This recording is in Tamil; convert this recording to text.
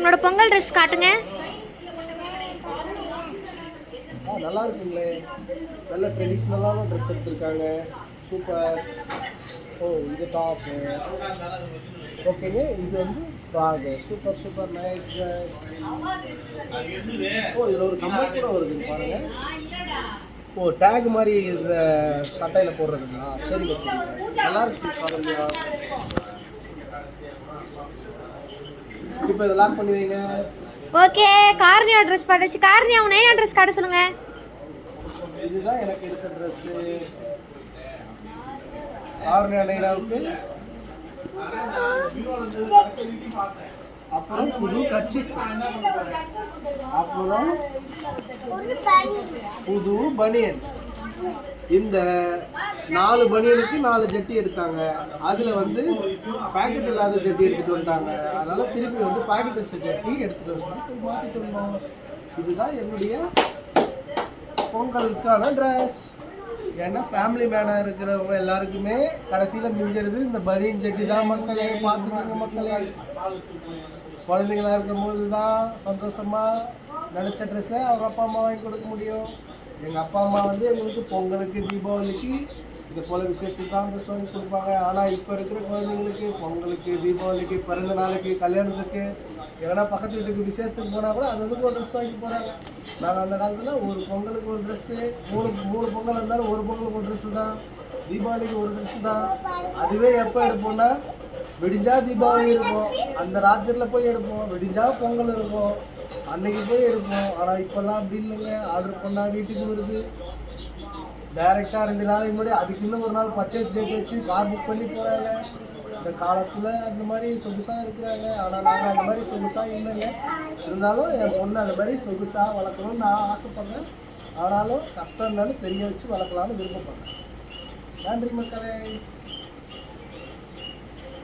உங்களோட பொங்கல் ட்ரெஸ் காட்டுங்க. நல்லா இருக்குங்களே, நல்ல ட்ரெடிஷ்னலான ட்ரெஸ் எடுத்திருக்காங்க. சூப்பர். ஓ இது டாப்பு ஓகேங்க. இது வந்து frock. Super super nice dress. ஓ இதில் ஒரு கம்பல் கூட வருதுங்க பாருங்க. ஓ டேக் மாதிரி இந்த சட்டையில் போடுறதுங்களா? சரிங்க சரிங்க, நல்லா இருக்கு பாருங்க. இப்போ இதை லாக் பண்ணி வைங்க. ஓகே, கார்னியா ட்ரெஸ் பார்த்தாச்சு. கார்னியா உன் நைனா ட்ரெஸ் காட்ட சொல்லுங்க. இதுதான் எனக்கு எடுத்த ட்ரெஸ்ஸு. கார்னியா நைனாவுக்கு அப்புறம் புது கர்ச்சீஃப், அப்புறம் புது பனியன். இந்த 4 பனியனுக்கு 4 ஜட்டி எடுத்தாங்க. அதில் வந்து பேக்கெட் இல்லாத ஜட்டி எடுத்துகிட்டு வந்துட்டாங்க. அதனால் திருப்பி வந்து பேக்கெட் வச்ச ஜட்டி எடுத்துகிட்டு வந்து போய் மாற்றிட்டு வந்தோம். இதுதான் என்னுடைய பொங்கலுக்கான ட்ரெஸ். ஏன்னா ஃபேமிலி மேனாக இருக்கிறவங்க எல்லாருக்குமே கடைசியில் மிஞ்சிறது இந்த பனியன் ஜட்டி தான். மக்களே பார்த்துக்கோங்க மக்களே. குழந்தைங்களா இருக்கும்போது தான் சந்தோஷமாக நினச்ச ட்ரெஸ்ஸை அவங்க அப்பா அம்மா வாங்கி கொடுக்க முடியும். எங்கள் அப்பா அம்மா வந்து எங்களுக்கு பொங்கலுக்கு தீபாவளிக்கு இது போல் விசேஷத்துக்கு தான் ட்ரெஸ் வாங்கி கொடுப்பாங்க. ஆனால் இப்போ இருக்கிற குழந்தைங்களுக்கு பொங்கலுக்கு தீபாவளிக்கு பிறந்த நாளைக்கு கல்யாணத்துக்கு எங்கன்னா பக்கத்து வீட்டுக்கு விசேஷத்துக்கு போனால் கூட அது வந்து ஒரு ட்ரெஸ் வாங்கி போகிறாங்க. நாங்கள் அந்த காலத்தில் ஒரு பொங்கலுக்கு ஒரு ட்ரெஸ்ஸு, மூணு பொங்கல் இருந்தாலும் ஒரு பொங்கலுக்கு ஒரு ட்ரெஸ்ஸு தான், தீபாவளிக்கு ஒரு ட்ரெஸ்ஸு தான். அதுவே எப்போ எடுப்போம்னா விடிஞ்சா தீபாவளி இருக்கும், அந்த ராத்திரியில் போய் எடுப்போம். விடிஞ்சா பொங்கல் இருக்கும், அன்னைக்கு போய் எடுப்போம். ஆனால் இப்போல்லாம் அப்படி இல்லைங்க. ஆர்டர் பண்ணால் வீட்டுக்கு வருது டைரெக்டாக 2 நாளைக்கு முன்னாடி. அதுக்கு இன்னும் ஒரு நாள் பர்ச்சேஸ் டேட் வச்சு கார் புக் பண்ணி போகிறாங்க. இந்த காலத்தில் அந்த மாதிரி சொகுசாக இருக்கிறாங்க. ஆனால் நாங்கள் அந்த மாதிரி சொகுசாக இல்லைங்க. இருந்தாலும் என் பொண்ணு அந்த மாதிரி சொகுசாக வளர்க்கணும்னு நான் ஆசைப்பட்றேன். ஆனாலும் கஷ்டம் இருந்தாலும் தெரிய வச்சு வளர்க்கலான்னு விருப்பப்படுறேன். நன்றி மக்களே.